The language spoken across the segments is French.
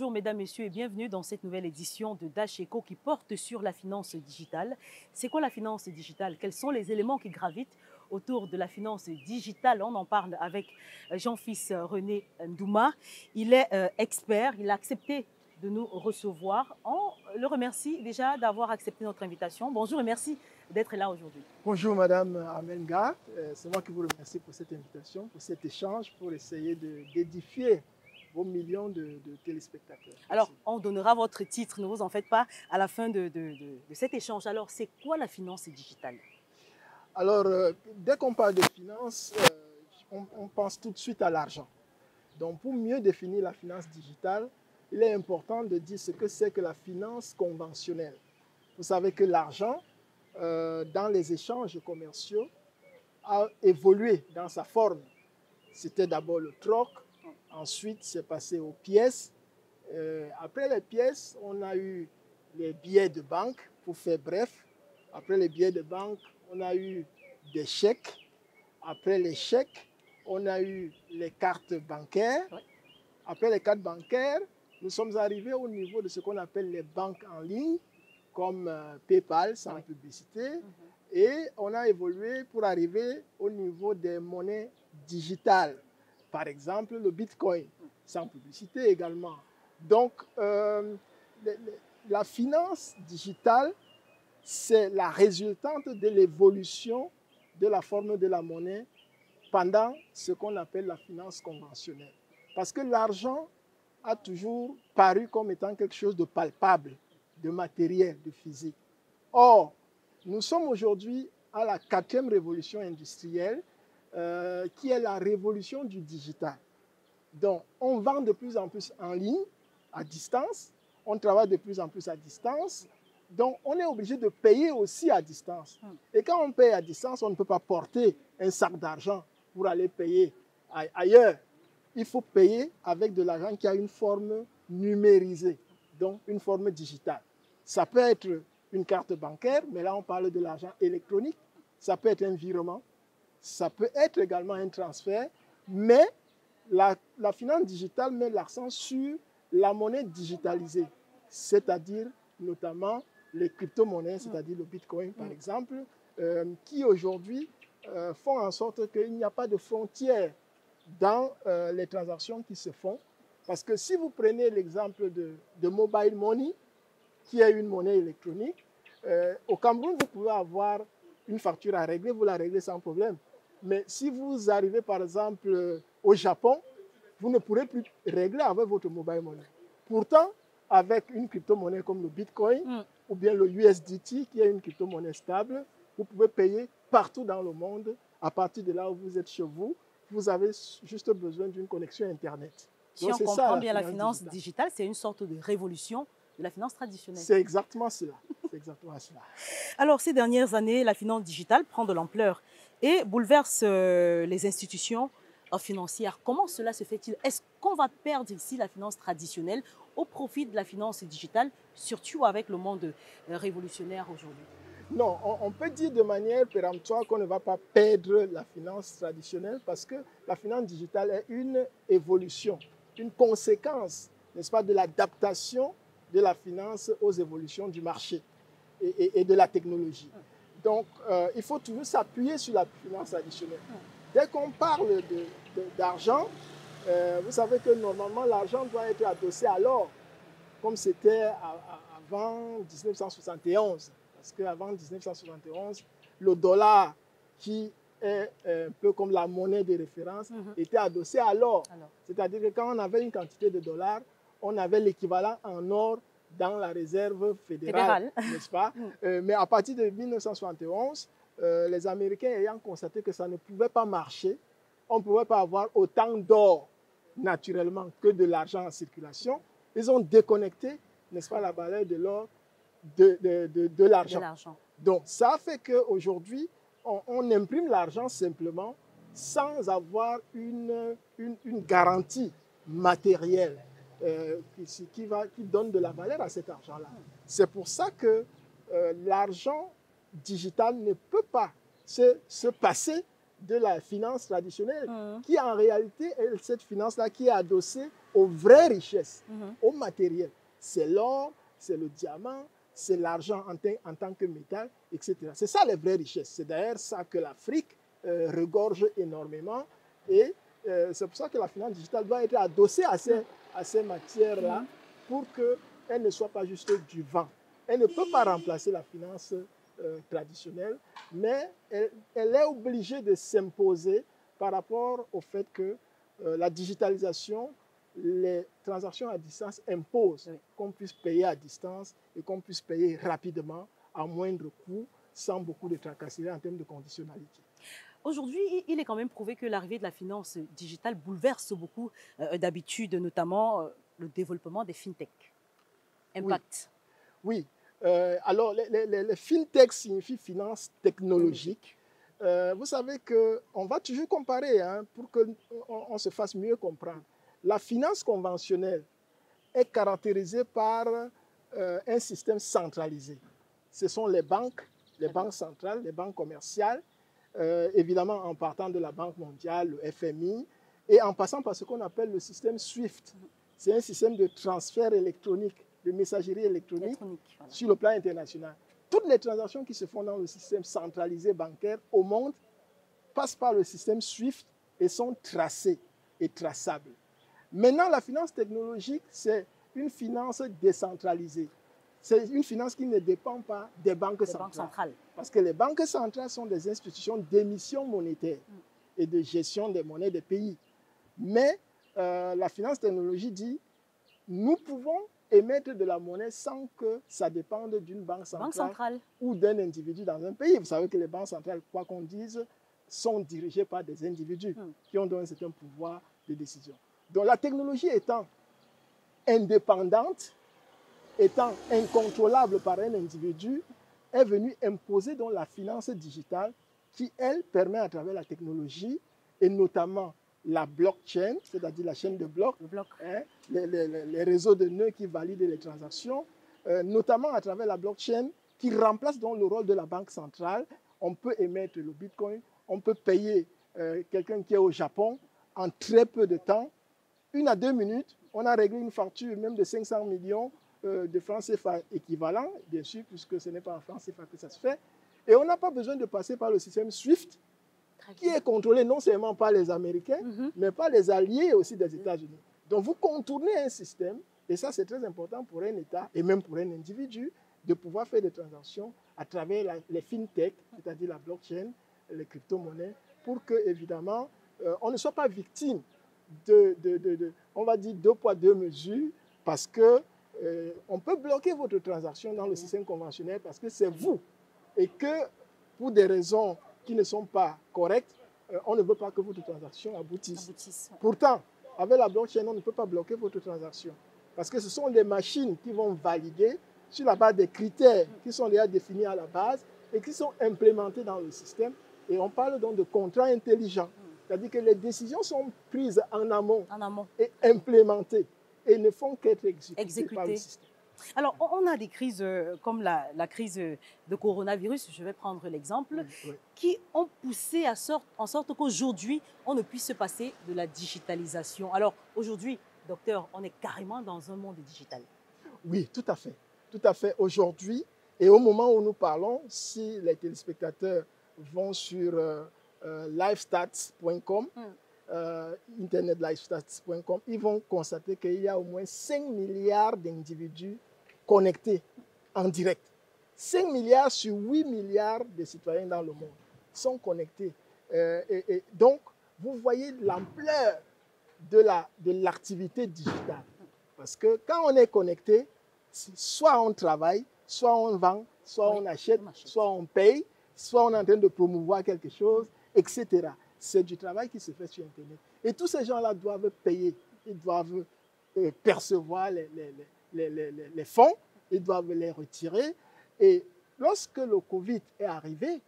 Bonjour mesdames, messieurs et bienvenue dans cette nouvelle édition de Dash Eco qui porte sur la finance digitale. C'est quoi la finance digitale? Quels sont les éléments qui gravitent autour de la finance digitale? On en parle avec Jean-Fils René Ndouma. Il est expert, il a accepté de nous recevoir. On le remercie déjà d'avoir accepté notre invitation. Bonjour et merci d'être là aujourd'hui. Bonjour Madame Amenga, c'est moi qui vous remercie pour cette invitation, pour cet échange, pour essayer d'édifier vos millions de téléspectateurs. Alors, on donnera votre titre, ne vous en faites pas, à la fin de cet échange. Alors, c'est quoi la finance digitale? Alors, dès qu'on parle de finance, on pense tout de suite à l'argent. Donc, pour mieux définir la finance digitale, il est important de dire ce que c'est que la finance conventionnelle. Vous savez que l'argent, dans les échanges commerciaux, a évolué dans sa forme. C'était d'abord le troc, ensuite c'est passé aux pièces. Après les pièces, on a eu les billets de banque, pour faire bref. Après les billets de banque, on a eu des chèques. Après les chèques, on a eu les cartes bancaires. Après les cartes bancaires, nous sommes arrivés au niveau de ce qu'on appelle les banques en ligne, comme PayPal, sans publicité. Et on a évolué pour arriver au niveau des monnaies digitales. Par exemple, le Bitcoin, sans publicité également. Donc, la finance digitale, c'est la résultante de l'évolution de la forme de la monnaie pendant ce qu'on appelle la finance conventionnelle. Parce que l'argent a toujours paru comme étant quelque chose de palpable, de matériel, de physique. Or, nous sommes aujourd'hui à la 4e révolution industrielle, qui est la révolution du digital. Donc, on vend de plus en plus en ligne, à distance, on travaille de plus en plus à distance, donc on est obligé de payer aussi à distance. Et quand on paye à distance, on ne peut pas porter un sac d'argent pour aller payer ailleurs. Il faut payer avec de l'argent qui a une forme numérisée, donc une forme digitale. Ça peut être une carte bancaire, mais là on parle de l'argent électronique. Ça peut être un virement, ça peut être également un transfert, mais la finance digitale met l'accent sur la monnaie digitalisée, c'est-à-dire notamment les crypto-monnaies, c'est-à-dire le Bitcoin par exemple, qui aujourd'hui font en sorte qu'il n'y a pas de frontières dans les transactions qui se font. Parce que si vous prenez l'exemple de mobile money, qui est une monnaie électronique, au Cameroun, vous pouvez avoir une facture à régler, vous la réglez sans problème. Mais si vous arrivez par exemple au Japon, vous ne pourrez plus régler avec votre mobile money. Pourtant, avec une crypto-monnaie comme le Bitcoin ou bien le USDT, qui est une crypto-monnaie stable, vous pouvez payer partout dans le monde. À partir de là où vous êtes chez vous, vous avez juste besoin d'une connexion Internet. Si on comprend bien, la finance digitale, c'est une sorte de révolution de la finance traditionnelle. C'est exactement cela. Exactement cela. Alors, ces dernières années, la finance digitale prend de l'ampleur et bouleverse les institutions financières. Comment cela se fait-il? Est-ce qu'on va perdre ici la finance traditionnelle au profit de la finance digitale, surtout avec le monde révolutionnaire aujourd'hui? Non, on peut dire de manière péremptoire qu'on ne va pas perdre la finance traditionnelle parce que la finance digitale est une évolution, une conséquence, n'est-ce pas, de l'adaptation de la finance aux évolutions du marché et de la technologie. Donc, il faut toujours s'appuyer sur la finance traditionnelle. Dès qu'on parle d'argent, vous savez que normalement, l'argent doit être adossé à l'or, comme c'était avant 1971. Parce qu'avant 1971, le dollar, qui est un peu comme la monnaie de référence, était adossé à l'or. C'est-à-dire que quand on avait une quantité de dollars, on avait l'équivalent en or dans la réserve fédérale, n'est-ce pas? Mais à partir de 1971, les Américains ayant constaté que ça ne pouvait pas marcher, on ne pouvait pas avoir autant d'or naturellement que de l'argent en circulation, ils ont déconnecté, n'est-ce pas, la valeur de l'or de l'argent. Donc, ça fait qu'aujourd'hui, on imprime l'argent simplement sans avoir une garantie matérielle qui donne de la valeur à cet argent-là. C'est pour ça que l'argent digital ne peut pas se passer de la finance traditionnelle, qui en réalité est cette finance-là qui est adossée aux vraies richesses, au matériel. C'est l'or, c'est le diamant, c'est l'argent en tant que métal, etc. C'est ça les vraies richesses. C'est d'ailleurs ça que l'Afrique regorge énormément. Et c'est pour ça que la finance digitale doit être adossée à ces matières-là pour qu'elle ne soit pas juste du vent. Elle ne peut pas remplacer la finance traditionnelle, mais elle est obligée de s'imposer par rapport au fait que la digitalisation, les transactions à distance imposent qu'on puisse payer à distance et qu'on puisse payer rapidement, à moindre coût, sans beaucoup de tracasseries en termes de conditionnalité. Aujourd'hui, il est quand même prouvé que l'arrivée de la finance digitale bouleverse beaucoup d'habitudes, notamment le développement des fintech. Impact. Oui. Alors, les fintech signifie finance technologique. Vous savez qu'on va toujours comparer pour qu'on se fasse mieux comprendre. La finance conventionnelle est caractérisée par un système centralisé. Ce sont les banques centrales, les banques commerciales, évidemment en partant de la Banque mondiale, le FMI, et en passant par ce qu'on appelle le système SWIFT. C'est un système de transfert électronique, de messagerie électronique voilà, sur le plan international. Toutes les transactions qui se font dans le système centralisé bancaire au monde passent par le système SWIFT et sont tracées et traçables. Maintenant, la finance technologique, c'est une finance décentralisée. C'est une finance qui ne dépend pas des banques centrales. Parce que les banques centrales sont des institutions d'émission monétaire et de gestion des monnaies des pays. Mais la finance technologique dit, nous pouvons émettre de la monnaie sans que ça dépende d'une banque centrale ou d'un individu dans un pays. Vous savez que les banques centrales, quoi qu'on dise, sont dirigées par des individus qui ont donc un certain pouvoir de décision. Donc la technologie étant indépendante, étant incontrôlable par un individu, est venue imposer donc la finance digitale qui, elle, permet à travers la technologie et notamment la blockchain, c'est-à-dire la chaîne de blocs, les réseaux de nœuds qui valident les transactions, notamment à travers la blockchain qui remplace donc le rôle de la banque centrale. On peut émettre le bitcoin, on peut payer quelqu'un qui est au Japon en très peu de temps. 1 à 2 minutes, on a réglé une facture même de 500 millions de francs CFA équivalents, bien sûr, puisque ce n'est pas en francs CFA que ça se fait. Et on n'a pas besoin de passer par le système SWIFT, qui est contrôlé non seulement par les Américains, mais par les alliés aussi des États-Unis. Donc vous contournez un système, et ça c'est très important pour un État, et même pour un individu, de pouvoir faire des transactions à travers les fintech, c'est-à-dire la blockchain, les crypto-monnaies, pour que, évidemment, on ne soit pas victime on va dire, 2 poids 2 mesures, parce que on peut bloquer votre transaction dans le système conventionnel parce que c'est vous. Et que, pour des raisons qui ne sont pas correctes, on ne veut pas que votre transaction aboutisse. Pourtant, avec la blockchain, on ne peut pas bloquer votre transaction. Parce que ce sont des machines qui vont valider sur la base des critères qui sont déjà définis à la base et qui sont implémentés dans le système. Et on parle donc de contrats intelligents. C'est-à-dire que les décisions sont prises en amont et implémentées et ne font qu'être exécutées par le système. Alors, on a des crises comme la crise de coronavirus, je vais prendre l'exemple, qui ont poussé en sorte qu'aujourd'hui, on ne puisse se passer de la digitalisation. Alors, aujourd'hui, docteur, on est carrément dans un monde digital. Oui, tout à fait. Tout à fait. Aujourd'hui, et au moment où nous parlons, si les téléspectateurs vont sur livestats.com, internetlivestats.com, ils vont constater qu'il y a au moins 5 milliards d'individus connectés en direct. 5 milliards sur 8 milliards de citoyens dans le monde sont connectés. Et donc, vous voyez l'ampleur de l'activité digitale. Parce que quand on est connecté, soit on travaille, soit on vend, soit on achète, soit on paye, soit on est en train de promouvoir quelque chose, etc. C'est du travail qui se fait sur Internet. Et tous ces gens-là doivent payer, ils doivent percevoir les fonds, ils doivent les retirer. Et lorsque le Covid est arrivé,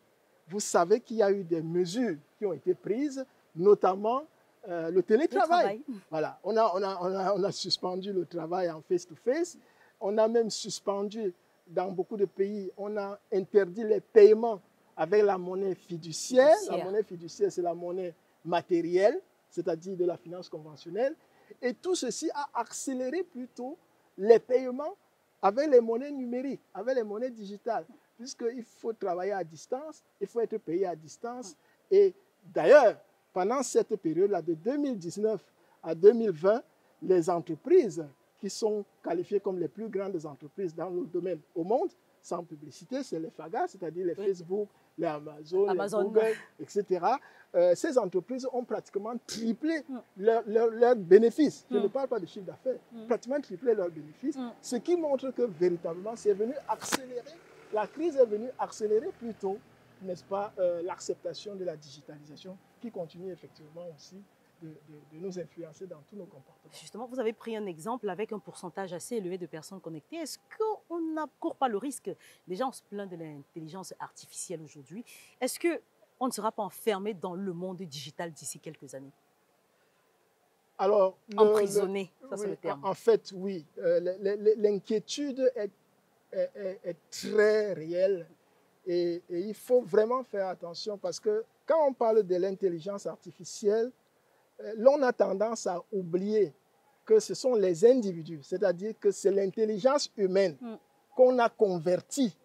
vous savez qu'il y a eu des mesures qui ont été prises, notamment le télétravail. Voilà. On a suspendu le travail en face-to-face. On a même suspendu, dans beaucoup de pays, on a interdit les paiements avec la monnaie fiduciaire. La monnaie fiduciaire, c'est la monnaie matérielle, c'est-à-dire de la finance conventionnelle. Et tout ceci a accéléré plutôt les paiements avec les monnaies numériques, avec les monnaies digitales, puisqu'il faut travailler à distance, il faut être payé à distance. Et d'ailleurs, pendant cette période-là, de 2019 à 2020, les entreprises qui sont qualifiées comme les plus grandes entreprises dans le domaine au monde, sans publicité, c'est les FAGA, c'est-à-dire les Facebook, les Amazon, les Google, etc. Ces entreprises ont pratiquement triplé leurs bénéfices. Je ne parle pas de chiffre d'affaires, pratiquement triplé leurs bénéfices, ce qui montre que véritablement, c'est venu accélérer, la crise est venue accélérer plutôt, n'est-ce pas, l'acceptation de la digitalisation qui continue effectivement aussi de nous influencer dans tous nos comportements. Justement, vous avez pris un exemple avec un pourcentage assez élevé de personnes connectées. Est-ce qu'on n'encourt pas le risque? Déjà, on se plaint de l'intelligence artificielle aujourd'hui. Est-ce qu'on ne sera pas enfermé dans le monde digital d'ici quelques années? Alors, emprisonné, ça c'est oui, le terme. En fait, oui. L'inquiétude est très réelle et il faut vraiment faire attention parce que quand on parle de l'intelligence artificielle, l'on a tendance à oublier que ce sont les individus, c'est-à-dire que c'est l'intelligence humaine qu'on a convertie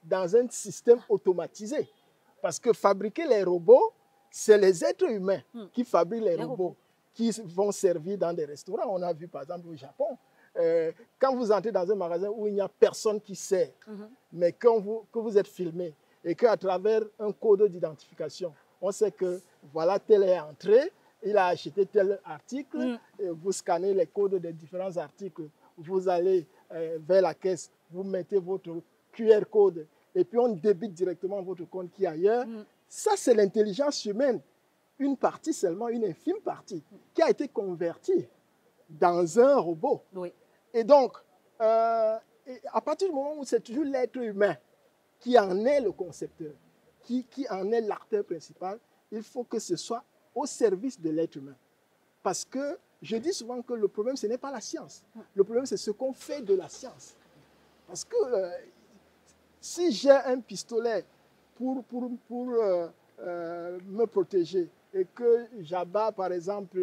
dans un système automatisé. Parce que fabriquer les robots, c'est les êtres humains qui fabriquent les robots qui vont servir dans des restaurants. On a vu par exemple au Japon, quand vous entrez dans un magasin où il n'y a personne qui sert, mais que vous êtes filmé et qu'à travers un code d'identification, on sait que voilà, tel est entré, il a acheté tel article, et vous scannez les codes des différents articles, vous allez vers la caisse, vous mettez votre QR code et puis on débite directement votre compte qui est ailleurs. Ça, c'est l'intelligence humaine. Une partie seulement, une infime partie, qui a été convertie dans un robot. Oui. Et donc, à partir du moment où c'est toujours l'être humain qui en est le concepteur, qui en est l'acteur principal, il faut que ce soit au service de l'être humain. Parce que je dis souvent que le problème, ce n'est pas la science. Le problème, c'est ce qu'on fait de la science. Parce que si j'ai un pistolet pour me protéger et que j'abats, par exemple,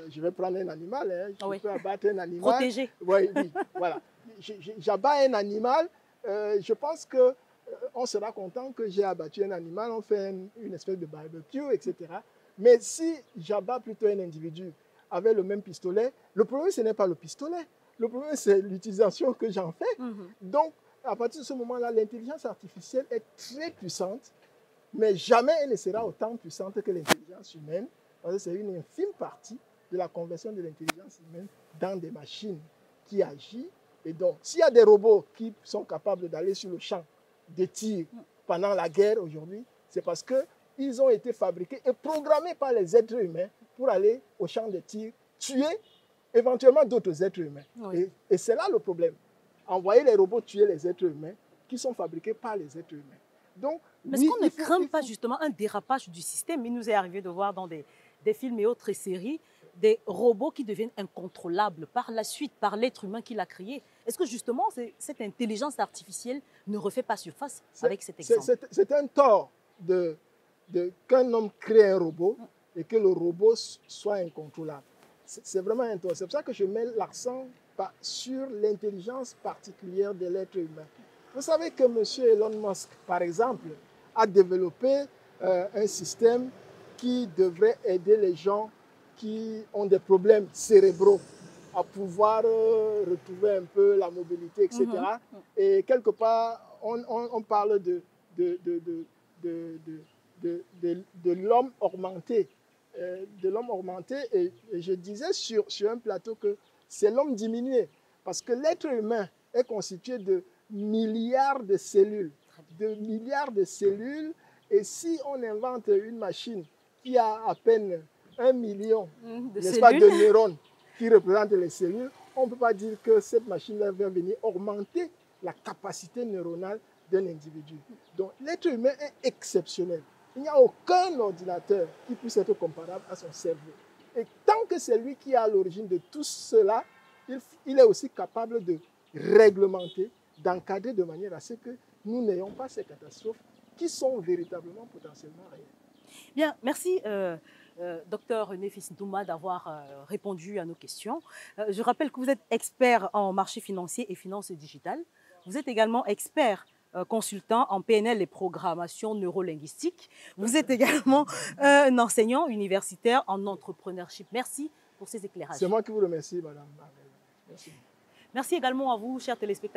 je vais prendre un animal, hein, je peux abattre un animal. Protéger. Oui, voilà. J'abats un animal, je pense que on sera content que j'ai abattu un animal, on fait une espèce de barbecue, etc. Mais si j'abats plutôt un individu avec le même pistolet, le problème, ce n'est pas le pistolet. Le problème, c'est l'utilisation que j'en fais. Donc, à partir de ce moment-là, l'intelligence artificielle est très puissante, mais jamais elle ne sera autant puissante que l'intelligence humaine, parce que c'est une infime partie de la conversion de l'intelligence humaine dans des machines qui agissent. Et donc, s'il y a des robots qui sont capables d'aller sur le champ de tir pendant la guerre aujourd'hui, c'est parce qu'ils ont été fabriqués et programmés par les êtres humains pour aller au champ de tir, tuer éventuellement d'autres êtres humains. Oui. Et c'est là le problème. Envoyer les robots tuer les êtres humains qui sont fabriqués par les êtres humains. Donc, est-ce qu'on ne craint pas justement un dérapage du système? Il nous est arrivé de voir dans des films et autres séries des robots qui deviennent incontrôlables par la suite, par l'être humain qui l'a créé. Est-ce que justement cette intelligence artificielle ne refait pas surface avec cet exemple? C'est un tort qu'un homme crée un robot et que le robot soit incontrôlable. C'est vraiment un tort. C'est pour ça que je mets l'accent sur l'intelligence particulière de l'être humain. Vous savez que M. Elon Musk, par exemple, a développé un système qui devrait aider les gens qui ont des problèmes cérébraux à pouvoir retrouver un peu la mobilité, etc. Et quelque part, on parle de l'homme augmenté. De l'homme augmenté, et je disais sur un plateau que c'est l'homme diminué, parce que l'être humain est constitué de milliards de cellules, et si on invente une machine qui a à peine 1 million de neurones qui représentent les cellules, on ne peut pas dire que cette machine-là va venir augmenter la capacité neuronale d'un individu. Donc l'être humain est exceptionnel. Il n'y a aucun ordinateur qui puisse être comparable à son cerveau. Et tant que c'est lui qui est à l'origine de tout cela, il est aussi capable de réglementer, d'encadrer de manière à ce que nous n'ayons pas ces catastrophes qui sont véritablement potentiellement réels. Bien, merci Dr Nefis Ntouma d'avoir répondu à nos questions. Je rappelle que vous êtes expert en marché financier et finances digitales. Vous êtes également expert consultant en PNL et programmation neurolinguistique. Vous êtes également un enseignant universitaire en entrepreneurship. Merci pour ces éclairages. C'est moi qui vous remercie, madame. Merci. Merci également à vous, chers téléspectateurs.